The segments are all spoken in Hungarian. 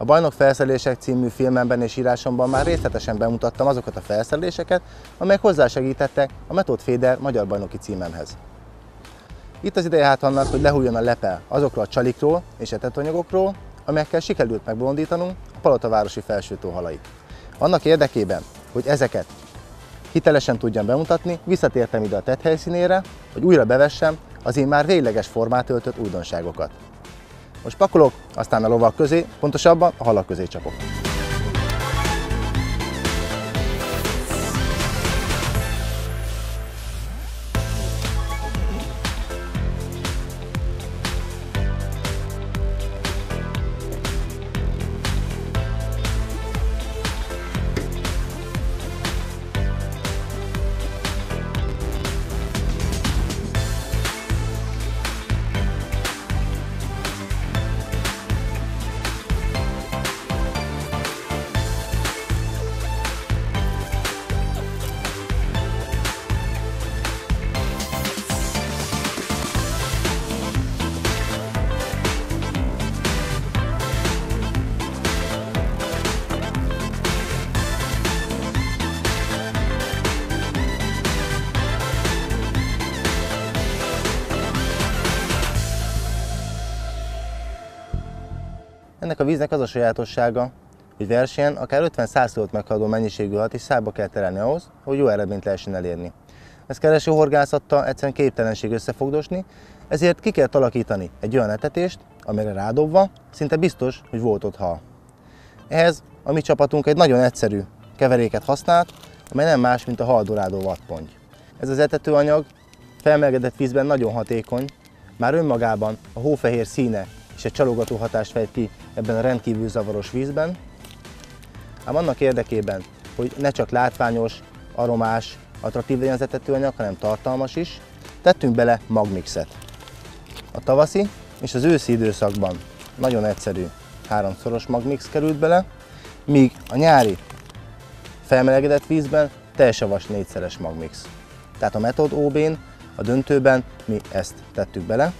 A Bajnok felszerelések című filmemben és írásomban már részletesen bemutattam azokat a felszereléseket, amelyek hozzásegítettek a Method Féder magyar bajnoki címemhez. Itt az ideje hát annak, hogy lehújjon a lepel azokról a csalikról és etetőanyagokról, amelyekkel sikerült megbolondítanunk a Palota-városi felsőtó halait. Annak érdekében, hogy ezeket hitelesen tudjam bemutatni, visszatértem ide a tett helyszínére, hogy újra bevessem az én már végleges formát öltött újdonságokat. Most pakolok, aztán a lovak közé, pontosabban a halak közé csapok. Ennek a víznek az a sajátossága, hogy versenyen akár 50-100 kg-t meghaladó mennyiségű halat is szába kell terelni ahhoz, hogy jó eredményt lehessen elérni. Ezt kereső horgászattal egyszerűen képtelenség összefogdosni, ezért ki kell alakítani egy olyan etetést, amire rádobva szinte biztos, hogy volt ott hal. Ehhez a mi csapatunk egy nagyon egyszerű keveréket használt, amely nem más, mint a haldorádó vattponty. Ez az etetőanyag felmelegedett vízben nagyon hatékony, már önmagában a hófehér színe és egy csalogató hatást fejt ki ebben a rendkívül zavaros vízben. Ám annak érdekében, hogy ne csak látványos, aromás, attraktív legyen az etetőanyag, hanem tartalmas is, tettünk bele magmixet. A tavaszi és az őszi időszakban nagyon egyszerű 3-szoros magmix került bele, míg a nyári felmelegedett vízben teljesavas 4-szeres magmix. Tehát a Method OB-n, a döntőben mi ezt tettük bele.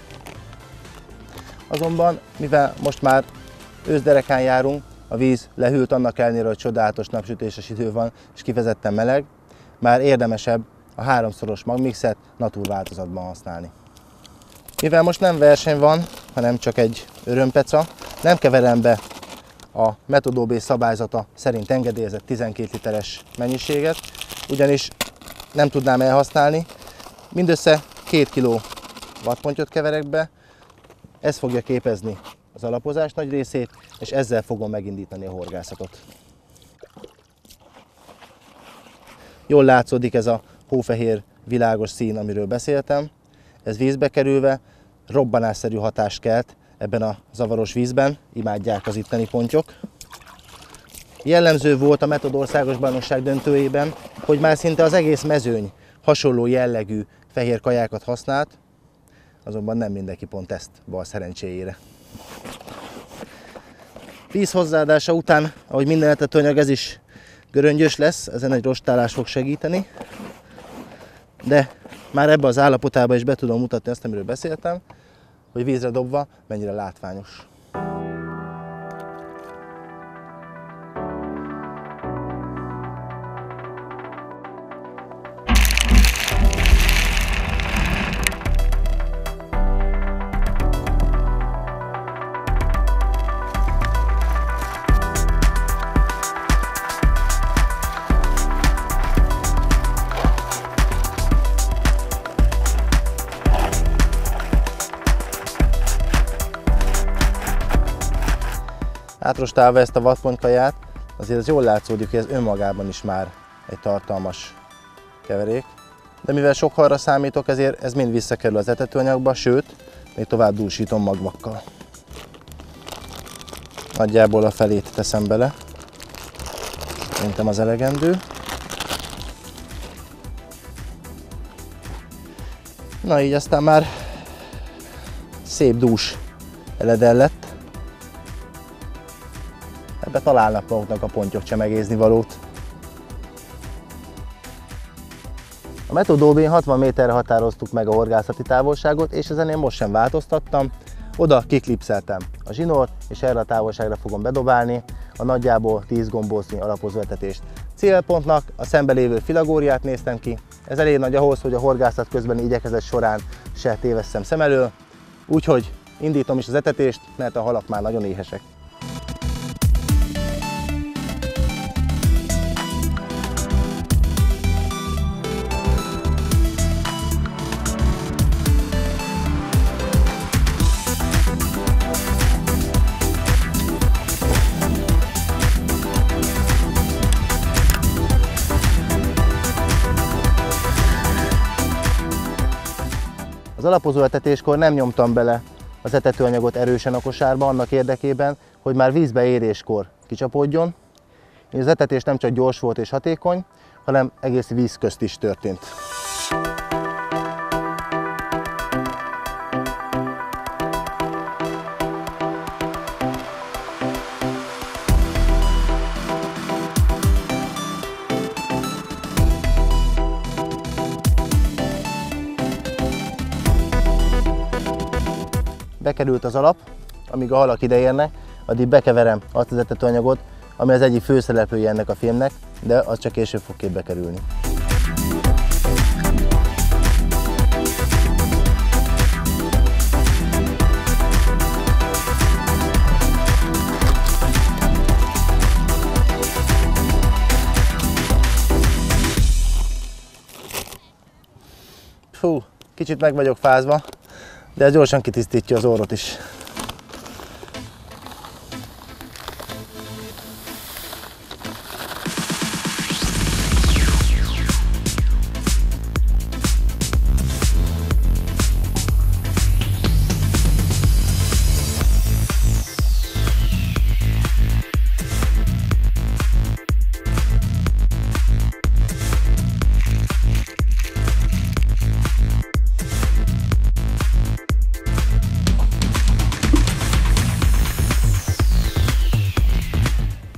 Azonban, mivel most már őszderekán járunk, a víz lehűlt annak ellenére, hogy csodálatos napsütéses idő van és kifejezetten meleg, már érdemesebb a 3-szoros magmixet natur változatban használni. Mivel most nem verseny van, hanem csak egy örömpeca, nem keverem be a Method OB szabályzata szerint engedélyezett 12 literes mennyiséget, ugyanis nem tudnám elhasználni. Mindössze 2 kg vattpontyot keverek be, ez fogja képezni az alapozás nagy részét, és ezzel fogom megindítani a horgászatot. Jól látszódik ez a hófehér világos szín, amiről beszéltem. Ez vízbe kerülve robbanásszerű hatást kelt ebben a zavaros vízben, imádják az itteni pontyok. Jellemző volt a Method országos bajnokság döntőjében, hogy már szinte az egész mezőny hasonló jellegű fehér kajákat használt, azonban nem mindenki pont ezt bal szerencséjére. Víz hozzáadása után, ahogy minden etetőanyag, ez is göröngyös lesz, ezen egy rostálás fog segíteni, de már ebbe az állapotában is be tudom mutatni azt, amiről beszéltem, hogy vízre dobva mennyire látványos. Átrostálva ezt a vattpontkaját, azért az jól látszódik, hogy ez önmagában is már egy tartalmas keverék. De mivel sok halra számítok, ezért ez mind visszakerül az etetőanyagba, sőt, még tovább dúsítom magvakkal. Nagyjából a felét teszem bele. Szerintem az elegendő. Na így aztán már szép dús eledel lett. Ebbe találnak maguknak a pontyok csemegézni valót. A Method OB-n 60 méterre határoztuk meg a horgászati távolságot, és ezen én most sem változtattam. Oda kiklipszeltem a zsinort, és erre a távolságra fogom bedobálni a nagyjából 10 gombócnyi alapozó etetést. Célpontnak a szembe lévő filagóriát néztem ki. Ez elég nagy ahhoz, hogy a horgászat közbeni igyekezet során se tévesszem szem elől. Úgyhogy indítom is az etetést, mert a halak már nagyon éhesek. Az alapozó etetéskor nem nyomtam bele az etetőanyagot erősen a kosárba, annak érdekében, hogy már vízbe éréskor kicsapódjon. És az etetés nem csak gyors volt és hatékony, hanem egész víz közt is történt. Bekerült az alap, amíg a halak ideérnek, addig bekeverem azt az etetőanyagot, ami az egyik főszereplője ennek a filmnek, de az csak később fog képbe kerülni. Fú, kicsit meg vagyok fázva, de ez gyorsan kitisztítja az orrot is.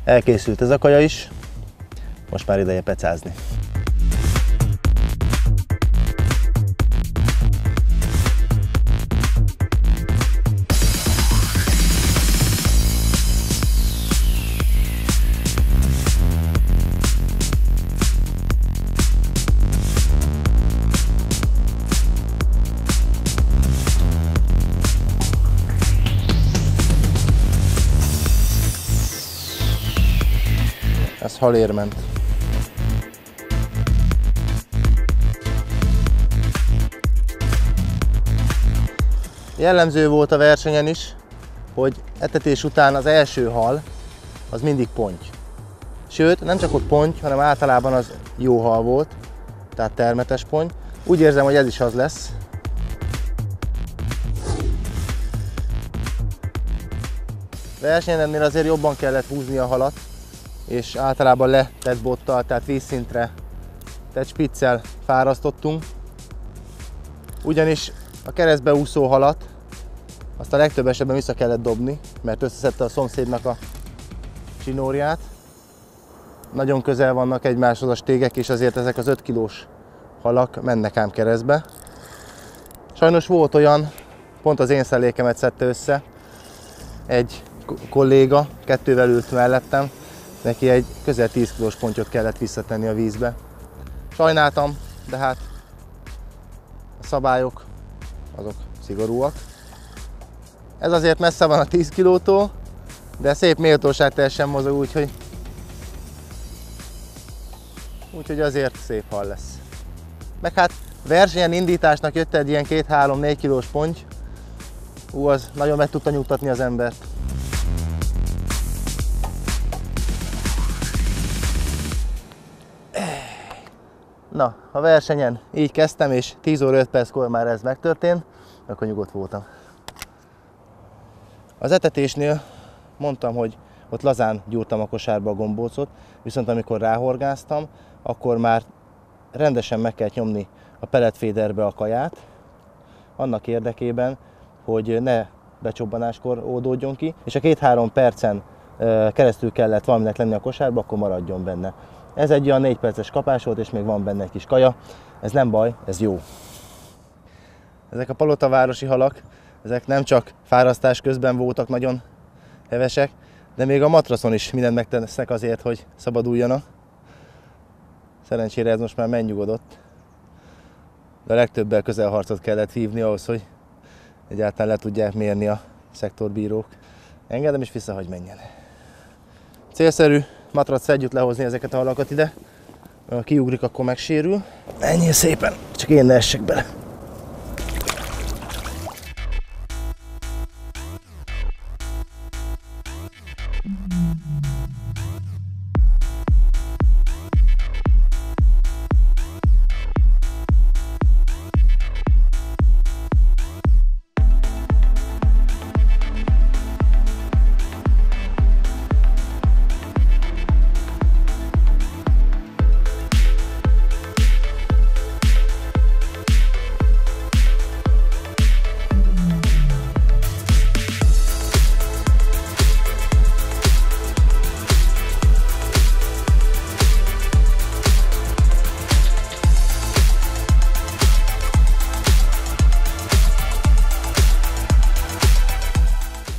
Elkészült ez a kaja is, most már ideje pecázni. Ez halér ment. Jellemző volt a versenyen is, hogy etetés után az első hal az mindig ponty. Sőt, nem csak ott ponty, hanem általában az jó hal volt, tehát termetes ponty. Úgy érzem, hogy ez is az lesz. Versenyen ennél azért jobban kellett húzni a halat, és általában letett bottal, tehát vízszintre tett spiccel fárasztottunk. Ugyanis a keresztbe úszó halat azt a legtöbb esetben vissza kellett dobni, mert összeszedte a szomszédnak a csinórját. Nagyon közel vannak egymáshoz a stégek, és azért ezek az 5 kilós halak mennek ám keresztbe. Sajnos volt olyan, pont az én szelékemet szedte össze egy kolléga, kettővel ült mellettem, neki egy közel 10 kilós pontyot kellett visszatenni a vízbe. Sajnáltam, de hát a szabályok azok szigorúak. Ez azért messze van a 10 kilótól, de szép méltóságteljesen mozog, úgyhogy azért szép hal lesz. Meg hát versenyen indításnak jött egy ilyen 2-3-4 kilós ponty, az nagyon meg tudta nyugtatni az embert. Na, a versenyen így kezdtem, és 10 óra 5 perckor már ez megtörtént, akkor nyugodt voltam. Az etetésnél mondtam, hogy ott lazán gyúrtam a kosárba a gombócot, viszont amikor ráhorgáztam, akkor már rendesen meg kell nyomni a pelletféderbe a kaját, annak érdekében, hogy ne becsobbanáskor oldódjon ki, és a 2-3 percen keresztül kellett valaminek lenni a kosárba, akkor maradjon benne. Ez egy olyan 4 perces kapás volt, és még van benne egy kis kaja. Ez nem baj, ez jó. Ezek a palotavárosi halak Ezek nem csak fárasztás közben voltak nagyon hevesek, de még a matracon is mindent megtesznek azért, hogy szabaduljanak. Szerencsére ez most már megnyugodott. De a legtöbbel közelharcot kellett vívni ahhoz, hogy egyáltalán le tudják mérni a szektorbírók. Engedem és vissza, hogy menjen. Célszerű matraccal együtt lehozni ezeket a halakat ide. Ha kiugrik, akkor megsérül. Menjél szépen, csak én ne essek bele.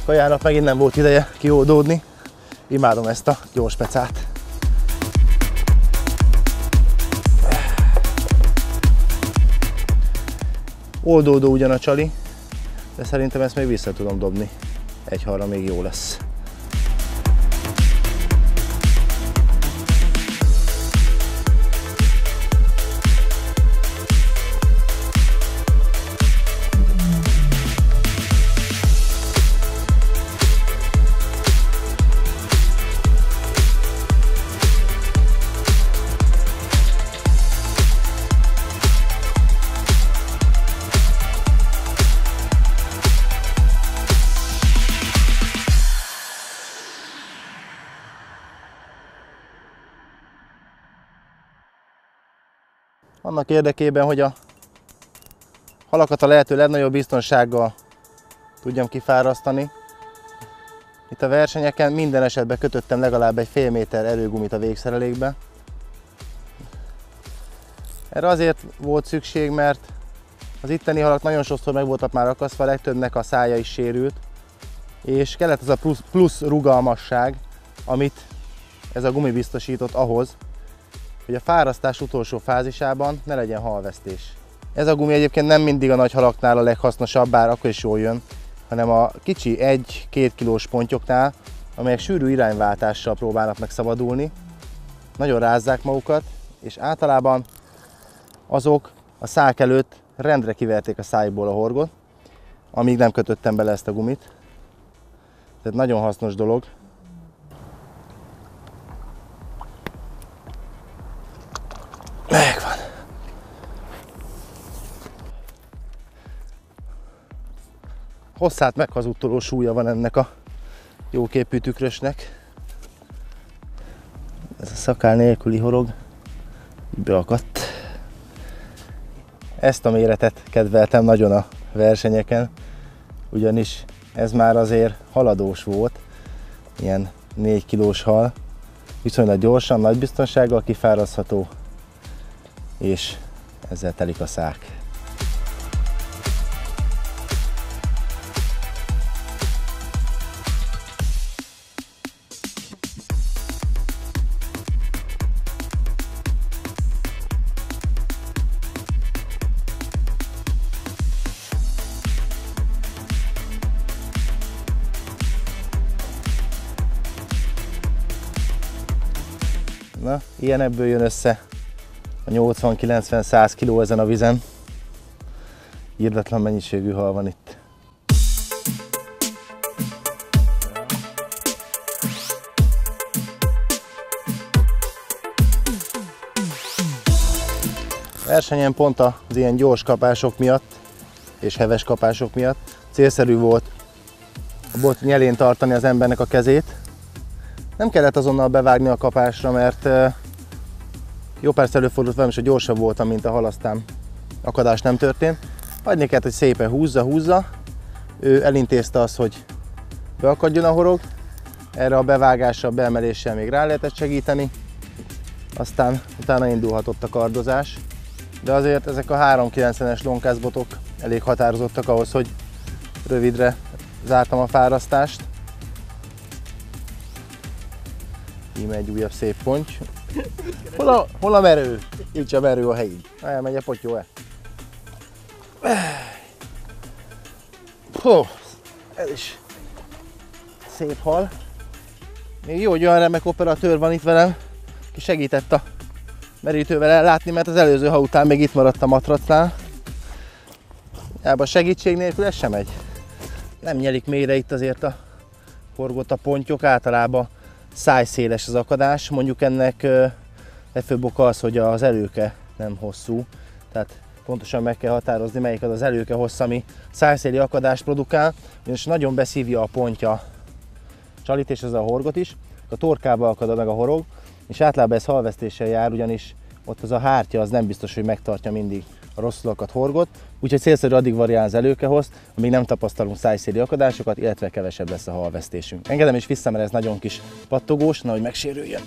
Kajának megint nem volt ideje kioldódni. Imádom ezt a gyors pecát. Oldódó ugyan a csali, de szerintem ezt még vissza tudom dobni. Egy halra még jó lesz. Annak érdekében, hogy a halakat a lehető legnagyobb biztonsággal tudjam kifárasztani. Itt a versenyeken minden esetben kötöttem legalább egy fél méter erőgumit a végszerelékbe. Erre azért volt szükség, mert az itteni halak nagyon sokszor meg voltak már akasztva, a legtöbbnek a szája is sérült, és kellett az a plusz rugalmasság, amit ez a gumi biztosított ahhoz, hogy a fárasztás utolsó fázisában ne legyen halvesztés. Ez a gumi egyébként nem mindig a nagy halaknál a leghasznosabb, bár akkor is jól jön, hanem a kicsi 1-2 kilós pontyoknál, amelyek sűrű irányváltással próbálnak megszabadulni. Nagyon rázzák magukat, és általában azok a szák előtt rendre kiverték a szájból a horgot, amíg nem kötöttem bele ezt a gumit. Tehát nagyon hasznos dolog. Megvan. Hosszát meghazudtoló súlya van ennek a jóképű tükrösnek. Ez a szakál nélküli horog így beakadt. Ezt a méretet kedveltem nagyon a versenyeken, ugyanis ez már azért haladós volt, ilyen 4 kilós hal, viszonylag gyorsan, nagy biztonsággal kifárasztható, és ezzel telik a szák. Na, ilyen ebből jön össze a 80-90-100 kg ezen a vizen. Irdatlan mennyiségű hal van itt. Versenyen pont az ilyen gyors kapások miatt és heves kapások miatt célszerű volt a bot nyelén tartani az embernek a kezét. Nem kellett azonnal bevágni a kapásra, mert jó persze előfordult velem is, hogy gyorsabb voltam, mint a hal, aztán akadás nem történt. Hagyni kellett, hogy szépen húzza. Ő elintézte azt, hogy beakadjon a horog. Erre a bevágással, beemeléssel még rá lehetett segíteni. Aztán utána indulhatott a kardozás. De azért ezek a 390-es Longcast botok elég határozottak ahhoz, hogy rövidre zártam a fárasztást. Íme egy újabb szép ponty. Hol a merő? Így a merő a helyig. Elmegy a potyó-e? Ez is szép hal. Még jó, hogy olyan remek operatőr van itt velem, aki segített a merítővel ellátni, mert az előző hal után még itt maradt a matracnál. Ebben a segítség nélkül ez sem megy. Nem nyelik mélyre itt azért a horgot a pontyok, általában szájszéles az akadás. Mondjuk ennek legfőbb oka az, hogy az előke nem hosszú, tehát pontosan meg kell határozni, melyik az előke hossz, ami szájszéli akadást produkál, és nagyon beszívja a pontja csalit és ez a horgot is, a torkába akad meg a horog, és általában ez halvesztéssel jár, ugyanis ott az a hártya az nem biztos, hogy megtartja mindig a rosszul akadt horgot, úgyhogy célszerű addig variál az előkehoz, amíg nem tapasztalunk szájszéli akadásokat, illetve kevesebb lesz a halvesztésünk. Engedem is vissza, mert ez nagyon kis pattogós, nehogy megsérüljön.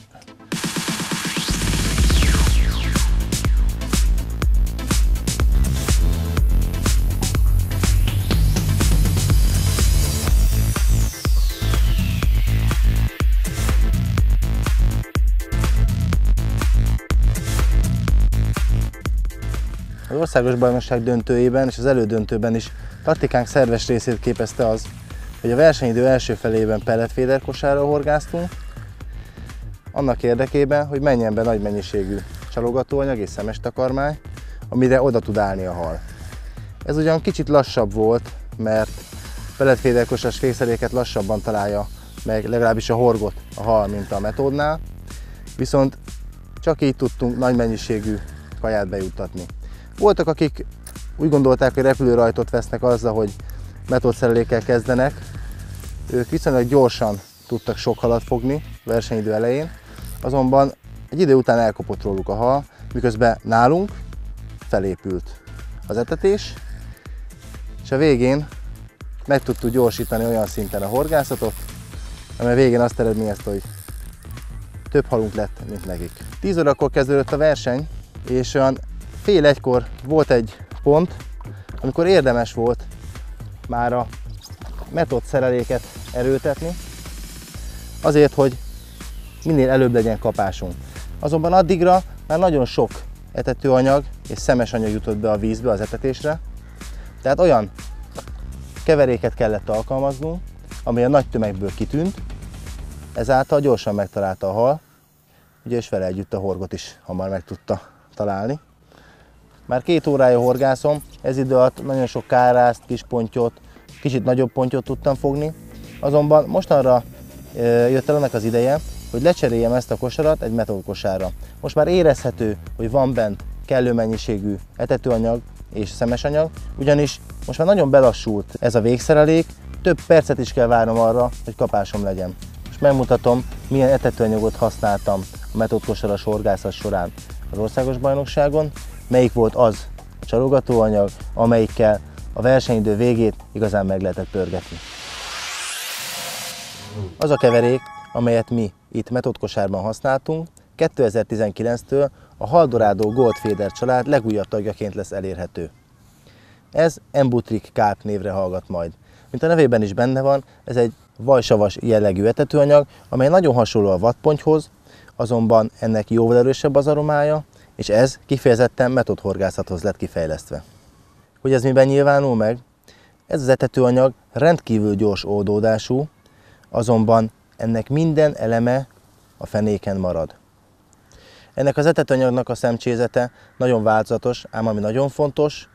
Az országos bajnokság döntőjében és az elődöntőben is taktikánk szerves részét képezte az, hogy a versenyidő első felében pelletféder kosárral horgáztunk, annak érdekében, hogy menjen be nagy mennyiségű csalogatóanyag és szemes takarmány, amire oda tud állni a hal. Ez ugyan kicsit lassabb volt, mert pelletféderkosás fékszeréket lassabban találja meg legalábbis a horgot a hal, mint a metódnál, viszont csak így tudtunk nagy mennyiségű kaját bejuttatni. Voltak, akik úgy gondolták, hogy repülőrajtot vesznek azzal, hogy metódszerelékkel kezdenek. Ők viszonylag gyorsan tudtak sok halat fogni versenyidő elején, azonban egy idő után elkopott róluk a hal, miközben nálunk felépült az etetés, és a végén meg tudtuk gyorsítani olyan szinten a horgászatot, amely végén azt eredményezte, hogy több halunk lett, mint nekik. 10 órakor kezdődött a verseny, és olyan fél egykor volt egy pont, amikor érdemes volt már a metódszereléket erőltetni, azért, hogy minél előbb legyen kapásunk. Azonban addigra már nagyon sok etetőanyag és szemes anyag jutott be a vízbe az etetésre, tehát olyan keveréket kellett alkalmaznunk, ami a nagy tömegből kitűnt, ezáltal gyorsan megtalálta a hal, ugye, és vele együtt a horgot is hamar meg tudta találni. Már 2 órája horgászom, ez idő alatt nagyon sok kárászt, kis pontyot, kicsit nagyobb pontyot tudtam fogni, azonban mostanra jött el annak az ideje, hogy lecseréljem ezt a kosarat egy metódkosárra. Most már érezhető, hogy van bent kellő mennyiségű etetőanyag és szemesanyag, ugyanis most már nagyon belassult ez a végszerelék, több percet is kell várnom arra, hogy kapásom legyen. Most megmutatom, milyen etetőanyagot használtam a metódkosaras horgászat során az országos bajnokságon, melyik volt az a csalogatóanyag, amelyikkel a versenyidő végét igazán meg lehetett pörgetni. Az a keverék, amelyet mi itt metódkosárban használtunk, 2019-től a Haldorado Goldfeder család legújabb tagjaként lesz elérhető. Ez Embutrik Carp névre hallgat majd. Mint a nevében is benne van, ez egy vajsavas jellegű etetőanyag, amely nagyon hasonló a vadpontyhoz, azonban ennek jóval erősebb az aromája, és ez kifejezetten metódhorgászathoz lett kifejlesztve. Hogy ez miben nyilvánul meg? Ez az etetőanyag rendkívül gyors oldódású, azonban ennek minden eleme a fenéken marad. Ennek az etetőanyagnak a szemcsézete nagyon változatos, ám ami nagyon fontos,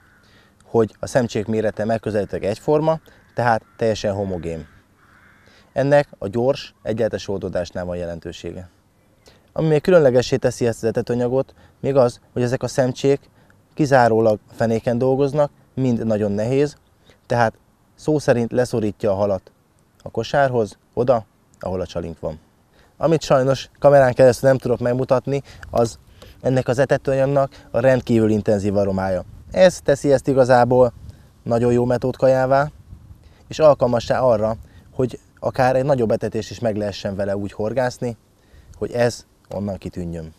hogy a szemcsék mérete megközelítőleg egyforma, tehát teljesen homogén. Ennek a gyors, egyenletes oldódásnál van jelentősége. Ami még különlegessé teszi ezt az etetőanyagot, még az, hogy ezek a szemcsék kizárólag a fenéken dolgoznak, mind nagyon nehéz, tehát szó szerint leszorítja a halat a kosárhoz, oda, ahol a csalink van. Amit sajnos kamerán keresztül nem tudok megmutatni, az ennek az etetőanyagnak a rendkívül intenzív aromája. Ez teszi ezt igazából nagyon jó metódkajává, és alkalmassá arra, hogy akár egy nagyobb etetést is meg lehessen vele úgy horgászni, hogy ez onnan kitűnjön.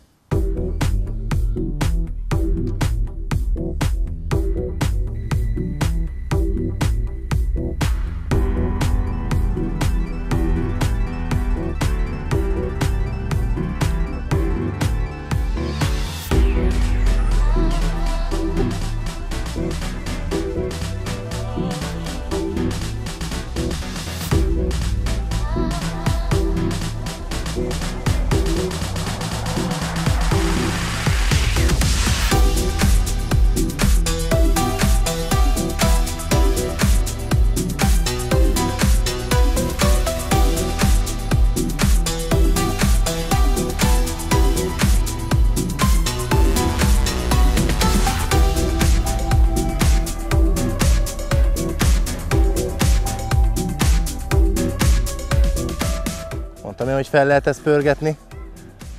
Tudom, hogy fel lehet ezt pörgetni.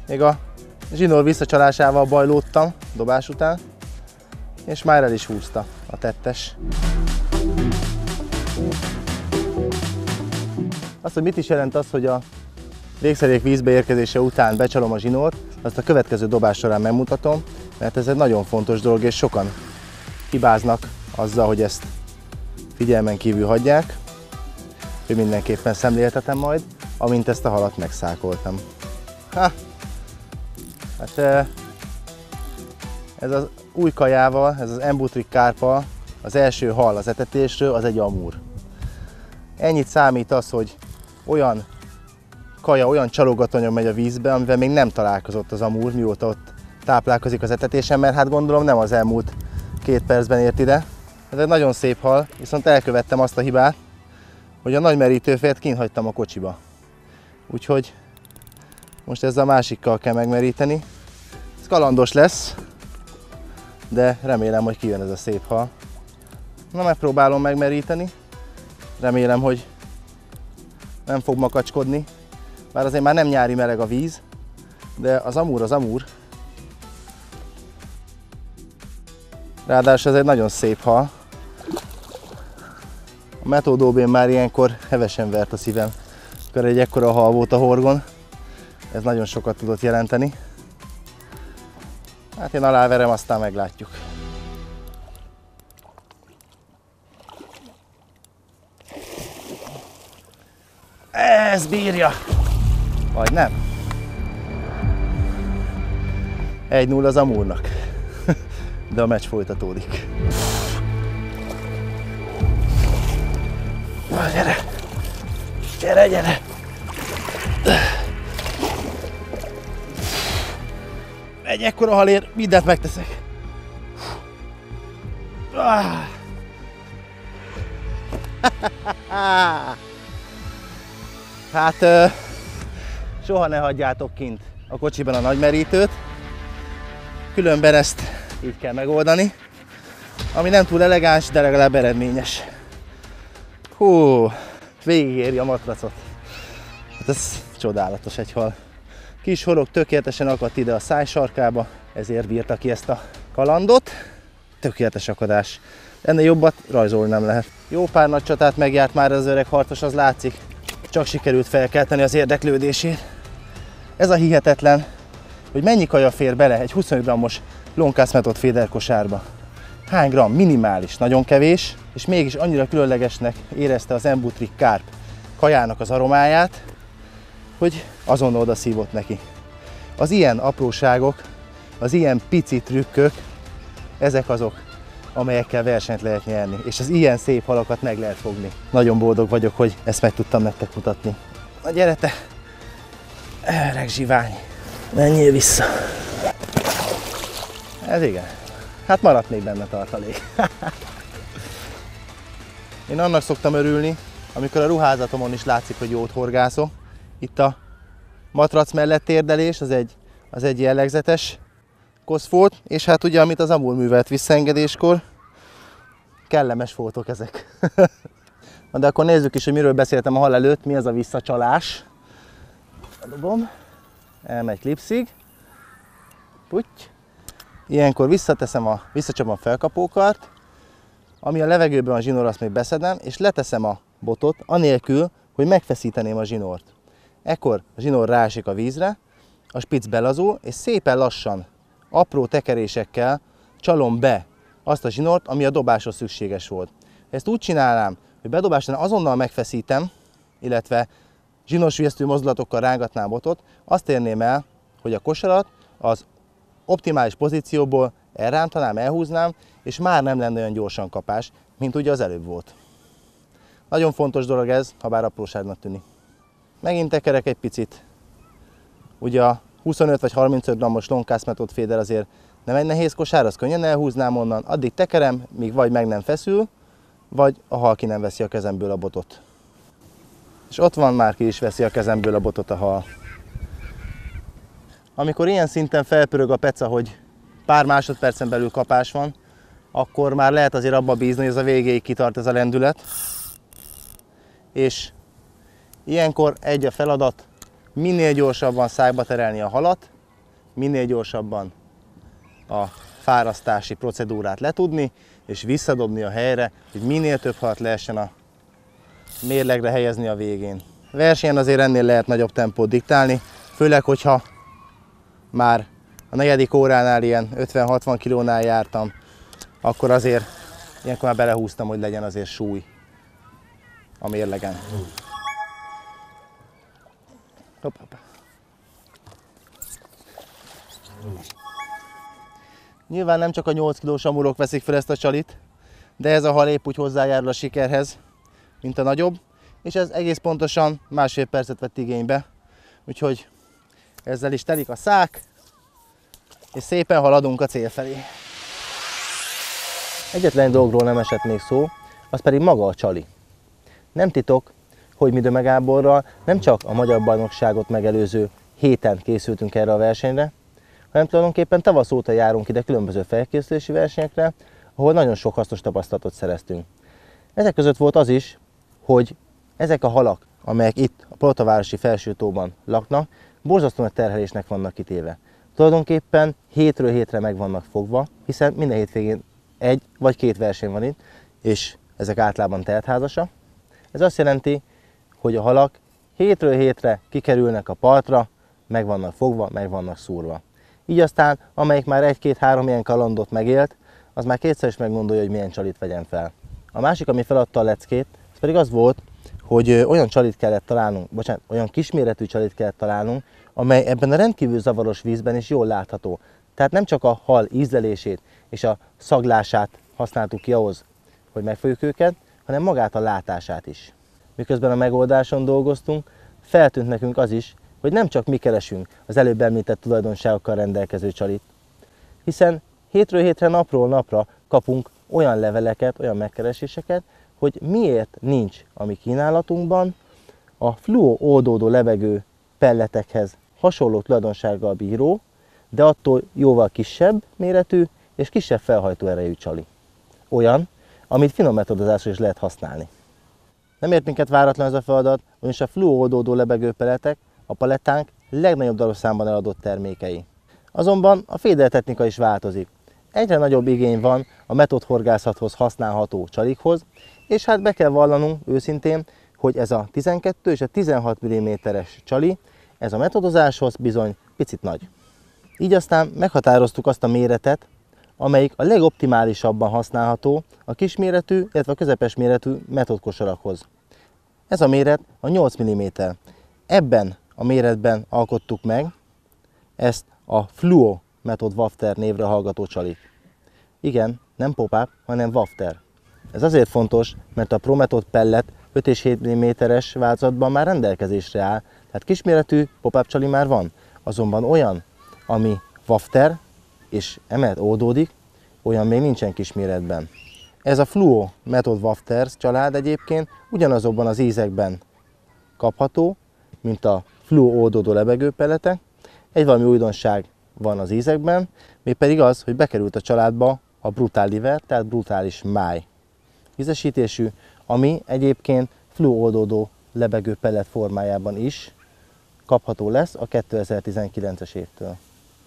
Még a zsinór visszacsalásával bajlódtam dobás után, és már el is húzta a tettes. Azt, hogy mit is jelent az, hogy a végszerék vízbe érkezése után becsalom a zsinórt, azt a következő dobás során megmutatom, mert ez egy nagyon fontos dolog, és sokan hibáznak azzal, hogy ezt figyelmen kívül hagyják. Úgyhogy mindenképpen szemléltetem majd, amint ezt a halat megszákoltam. Hát ez az új kajával, ez az Embutrik kárppal, az első hal az etetésről, az egy amúr. Ennyit számít az, hogy olyan kaja, olyan csalogatanyag megy a vízbe, amivel még nem találkozott az amúr, mióta ott táplálkozik az etetésen, mert hát gondolom nem az elmúlt 2 percben ért ide. Ez egy nagyon szép hal, viszont elkövettem azt a hibát, hogy a nagy merítőfélt kint hagytam a kocsiba. Úgyhogy most ezzel a másikkal kell megmeríteni. Ez kalandos lesz, de remélem, hogy kijön ez a szép hal. Na, megpróbálom megmeríteni. Remélem, hogy nem fog makacskodni. Bár azért már nem nyári meleg a víz, de az amúr az amúr. Ráadásul ez egy nagyon szép hal. A metódóbén már ilyenkor hevesen vert a szívem, akkor egy ekkora hal volt a horgon. Ez nagyon sokat tudott jelenteni. Hát én aláverem, aztán meglátjuk. Ez bírja! Vagy nem? 1-0 az amúrnak. De a meccs folytatódik. Na, gyere! Gyere, gyere! Egy ekkora halért mindent megteszek. Hát soha ne hagyjátok kint a kocsiban a nagymerítőt, különben ezt így kell megoldani, ami nem túl elegáns, de legalább eredményes. Hú, végigéri a matracot. Hát ez csodálatos egy hal. Kis horog tökéletesen akadt ide a szájsarkába, ezért bírta ki ezt a kalandot. Tökéletes akadás. Ennél jobbat rajzolni nem lehet. Jó pár nagy csatát megjárt már az öreg harcos, az látszik. Csak sikerült felkelteni az érdeklődését. Ez a hihetetlen, hogy mennyi kaja fér bele egy 25 g-os Long-Cast Method féderkosárba. Hány gram? Minimális, nagyon kevés, és mégis annyira különlegesnek érezte az Embutrik kárp kajának az aromáját, hogy azonnal oda szívott neki. Az ilyen apróságok, az ilyen pici trükkök, ezek azok, amelyekkel versenyt lehet nyerni, és az ilyen szép halakat meg lehet fogni. Nagyon boldog vagyok, hogy ezt meg tudtam nektek mutatni. Na gyere te! Öreg zsivány! Menjél vissza! Ez igen. Hát maradt még benne tartalék. Én annak szoktam örülni, amikor a ruházatomon is látszik, hogy jót horgászok. Itt a matrac mellett térdelés, az egy jellegzetes kosz volt, és hát ugye, amit az amúr művelt visszaengedéskor, kellemes foltok ezek. Na de akkor nézzük is, hogy miről beszéltem a hal előtt, mi az a visszacsalás. Dobom, elmegy klipszig, putty. Ilyenkor visszacsapom a felkapókart, ami a levegőben a zsinór, azt még beszedem, és leteszem a botot, anélkül, hogy megfeszíteném a zsinórt. Ekkor a zsinór ráesik a vízre, a spic belazul, és szépen lassan, apró tekerésekkel csalom be azt a zsinórt, ami a dobáshoz szükséges volt. Ezt úgy csinálnám, hogy bedobásnál azonnal megfeszítem, illetve zsinórsülyeztő mozdulatokkal rángatnám a botot, azt érném el, hogy a kosarat az optimális pozícióból elrántanám, elhúznám, és már nem lenne olyan gyorsan kapás, mint ugye az előbb volt. Nagyon fontos dolog ez, ha bár apróságnak tűnik. Megint tekerek egy picit. Ugye a 25 vagy 35 g-os Long-Cast Method féder azért nem egy nehéz kosár, az könnyen elhúznám onnan. Addig tekerem, míg vagy meg nem feszül, vagy a hal ki nem veszi a kezemből a botot. És ott van, már ki is veszi a kezemből a botot a hal. Amikor ilyen szinten felpörög a peca, hogy pár másodpercen belül kapás van, akkor már lehet azért abba bízni, hogy ez a végéig kitart ez a lendület. És ilyenkor egy a feladat, minél gyorsabban szákba terelni a halat, minél gyorsabban a fárasztási procedúrát letudni, és visszadobni a helyre, hogy minél több halat lehessen a mérlegre helyezni a végén. A versenyen azért ennél lehet nagyobb tempót diktálni, főleg, hogyha már a 4. óránál ilyen 50-60 kilónál jártam, akkor azért ilyenkor már belehúztam, hogy legyen azért súly a mérlegen. Hopp, hopp. Nyilván nem csak a 8 kilós amurok veszik fel ezt a csalit, de ez a hal épp úgy hozzájárul a sikerhez, mint a nagyobb, és ez egész pontosan 1,5 percet vett igénybe, úgyhogy ezzel is telik a szák, és szépen haladunk a cél felé. Egyetlen dologról nem esett még szó, az pedig maga a csali. Nem titok, hogy mi Döme Gáborral nem csak a magyar bajnokságot megelőző héten készültünk erre a versenyre, hanem tulajdonképpen tavasz óta járunk ide különböző felkészülési versenyekre, ahol nagyon sok hasznos tapasztalatot szereztünk. Ezek között volt az is, hogy ezek a halak, amelyek itt a Palotavarosi Felsőtóban laknak, borzasztó nagy terhelésnek vannak kitéve. Tulajdonképpen hétről hétre meg vannak fogva, hiszen minden hétvégén 1 vagy 2 verseny van itt, és ezek általában teltházasak. Ez azt jelenti, hogy a halak hétről hétre kikerülnek a partra, meg vannak fogva, meg vannak szúrva. Így aztán, amelyik már 1-2-3 ilyen kalandot megélt, az már kétszer is meggondolja, hogy milyen csalit vegyen fel. A másik, ami feladta a leckét, az pedig az volt, hogy olyan csalit kellett találnunk, olyan kisméretű csalit kellett találnunk, amely ebben a rendkívül zavaros vízben is jól látható. Tehát nem csak a hal ízlelését és a szaglását használtuk ki ahhoz, hogy megfogjuk őket, hanem magát a látását is. Miközben a megoldáson dolgoztunk, feltűnt nekünk az is, hogy nem csak mi keresünk az előbb említett tulajdonságokkal rendelkező csalit, hiszen hétről hétre, napról napra kapunk olyan leveleket, olyan megkereséseket, hogy miért nincs a mi kínálatunkban a fluo oldódó levegő pelletekhez hasonló tulajdonsággal bíró, de attól jóval kisebb méretű és kisebb felhajtó erejű csali. Olyan, amit finom metodozásra is lehet használni. Nem ért minket váratlan ez a feladat, ugyanis a fluo oldódó lebegő pelletek a palettánk legnagyobb darabszámban eladott termékei. Azonban a fédeltechnika is változik. Egyre nagyobb igény van a metódhorgászathoz használható csalikhoz, és hát be kell vallanunk őszintén, hogy ez a 12 és a 16 mm-es csali, ez a metodozáshoz bizony picit nagy. Így aztán meghatároztuk azt a méretet, amelyik a legoptimálisabban használható a kisméretű, illetve a közepes méretű metódkosarakhoz. Ez a méret a 8 mm. Ebben a méretben alkottuk meg ezt a Fluo Method Wafter névre hallgató csalit. Igen, nem pop-up, hanem wafter. Ez azért fontos, mert a Pro Method pellet 5 és 7 mm-es változatban már rendelkezésre áll, tehát kisméretű pop-up csali már van, azonban olyan, ami wafter és emellett oldódik, olyan még nincsen kisméretben. Ez a Fluo Method Wafters család egyébként ugyanazokban az ízekben kapható, mint a Fluo oldódó lebegőpelletek. Egy valami újdonság van az ízekben, mégpedig az, hogy bekerült a családba a Brutal Liver, tehát brutális máj ízesítésű, ami egyébként Fluo oldódó lebegőpellet formájában is kapható lesz a 2019-es évtől.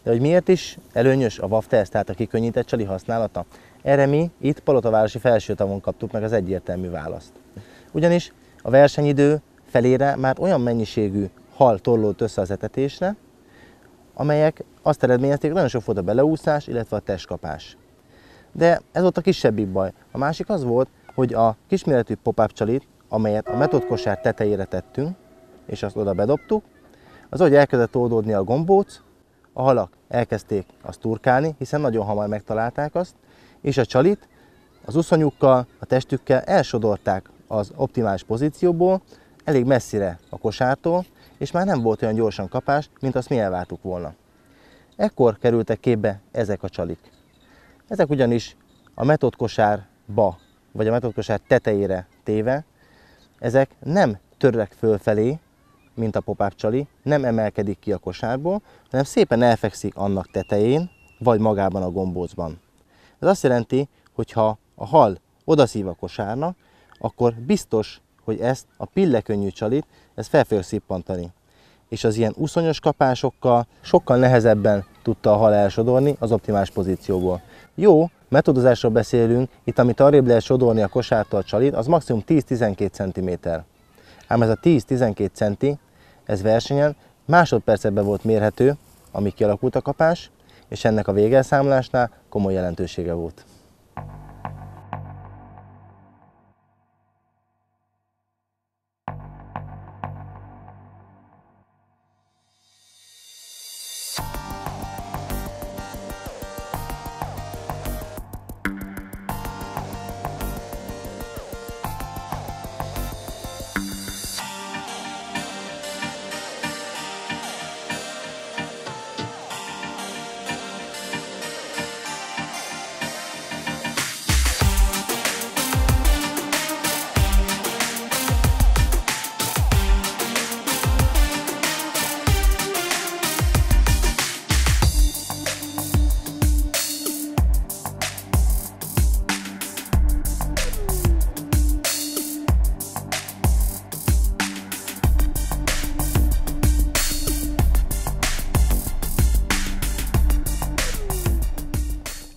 De hogy miért is előnyös a Wafters, tehát a kikönnyített csali használata? Erre mi itt Palotavarosi Felsőtavon kaptuk meg az egyértelmű választ. Ugyanis a versenyidő felére már olyan mennyiségű hal torlódott össze az etetésre, amelyek azt eredményezték, hogy nagyon sok volt a beleúszás, illetve a testkapás. De ez volt a kisebbik baj. A másik az volt, hogy a kisméretű pop-up csalit, amelyet a metódkosár tetejére tettünk, és azt oda bedobtuk, az ahogy elkezdett oldódni a gombóc, a halak elkezdték azt turkálni, hiszen nagyon hamar megtalálták azt, és a csalit az uszonyukkal, a testükkel elsodorták az optimális pozícióból, elég messzire a kosártól, és már nem volt olyan gyorsan kapás, mint azt mi elvártuk volna. Ekkor kerültek képbe ezek a csalik. Ezek ugyanis a metódkosárba, vagy a metódkosár tetejére téve, ezek nem törnek fölfelé, mint a pop-up csali, nem emelkedik ki a kosárból, hanem szépen elfekszik annak tetején, vagy magában a gombócban. Ez azt jelenti, hogy ha a hal odaszív a kosárnak, akkor biztos, hogy ezt a pillekönnyű csalit, ezt fel fogja szippantani. és az ilyen uszonyos kapásokkal sokkal nehezebben tudta a hal elsodorni az optimális pozícióból. Jó metodozásról beszélünk, itt amit arrébb lehet sodorni a kosártól a csalit, az maximum 10-12 cm. Ám ez a 10-12 cm, ez versenyen másodpercekben volt mérhető, amíg kialakult a kapás, és ennek a végelszámolásnál komoly jelentősége volt.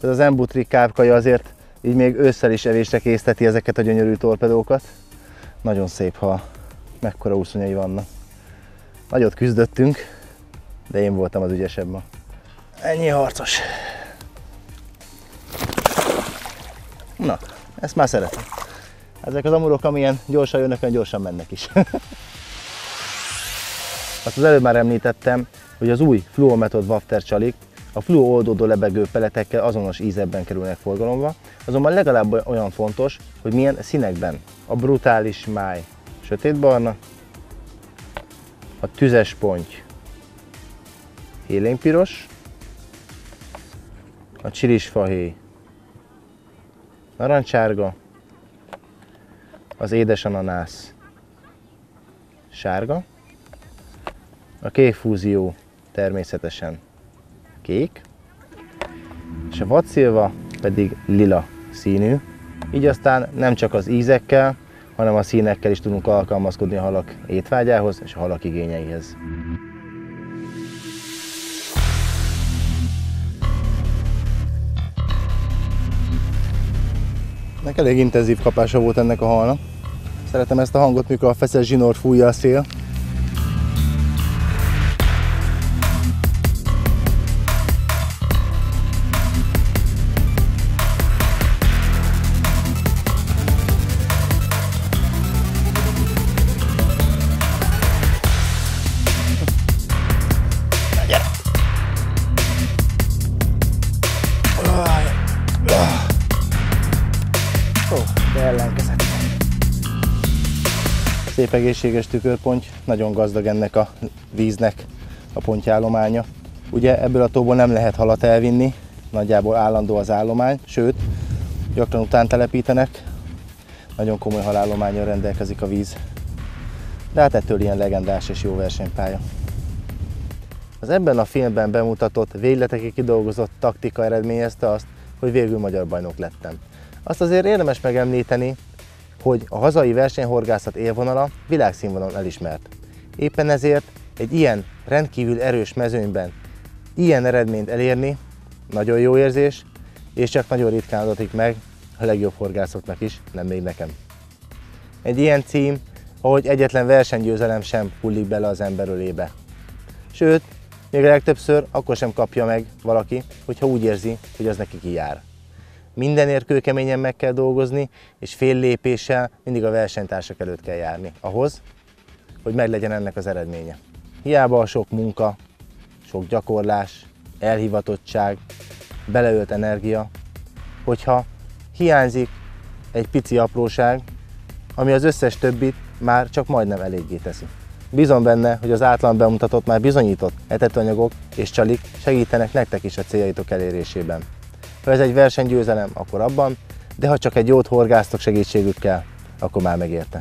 Ez az embutrik kápkaja azért így még ősszel is evésre készteti ezeket a gyönyörű torpedókat. Nagyon szép hal, mekkora úszonyai vannak. Nagyot küzdöttünk, de én voltam az ügyesebb ma. Ennyi harcos. Na, ezt már szeretem. Ezek az amurok, amilyen gyorsan jönnek, olyan gyorsan mennek is. Azt az előbb már említettem, hogy az új Fluo Method Wafter csalik a fluo oldódó lebegő peletekkel azonos ízekben kerülnek forgalomba, azonban legalább olyan fontos, hogy milyen színekben. A brutális máj sötétbarna, a tüzes ponty élénkpiros, a csilisfahéj narancsárga, az édes ananász sárga, a kék fúzió természetesen kék, és a vadszilva pedig lila színű. Így aztán nem csak az ízekkel, hanem a színekkel is tudunk alkalmazkodni a halak étvágyához és a halak igényeihez. Nek elég intenzív kapása volt ennek a halnak. Szeretem ezt a hangot, mikor a feszes zsinort fújja a szél. Ellenkezett. Szép egészséges tükörponty, nagyon gazdag ennek a víznek a pontyállománya. Ugye ebből a tóból nem lehet halat elvinni, nagyjából állandó az állomány, sőt, gyakran után telepítenek, nagyon komoly halállománnyal rendelkezik a víz. De hát ettől ilyen legendás és jó versenypálya. Az ebben a filmben bemutatott, végletekig kidolgozott taktika eredményezte azt, hogy végül magyar bajnok lettem. Azt azért érdemes megemlíteni, hogy a hazai versenyhorgászat élvonala világszínvonalon elismert. Éppen ezért egy ilyen rendkívül erős mezőnyben ilyen eredményt elérni nagyon jó érzés, és csak nagyon ritkán adatik meg a legjobb horgászoknak is, nem még nekem. Egy ilyen cím, ahogy egyetlen versenygyőzelem sem hullik bele az ember ölébe. Sőt, még a legtöbbször akkor sem kapja meg valaki, hogyha úgy érzi, hogy az neki kijár. Mindenért kőkeményen meg kell dolgozni, és fél lépéssel mindig a versenytársak előtt kell járni, ahhoz, hogy meglegyen ennek az eredménye. Hiába a sok munka, sok gyakorlás, elhivatottság, beleölt energia, hogyha hiányzik egy pici apróság, ami az összes többit már csak majdnem eléggé teszi. Bízom benne, hogy az általán bemutatott, már bizonyított etetőanyagok és csalik segítenek nektek is a céljaitok elérésében. Ha ez egy versenygyőzelem, akkor abban, de ha csak egy jót horgáztok segítségükkel, akkor már megérte.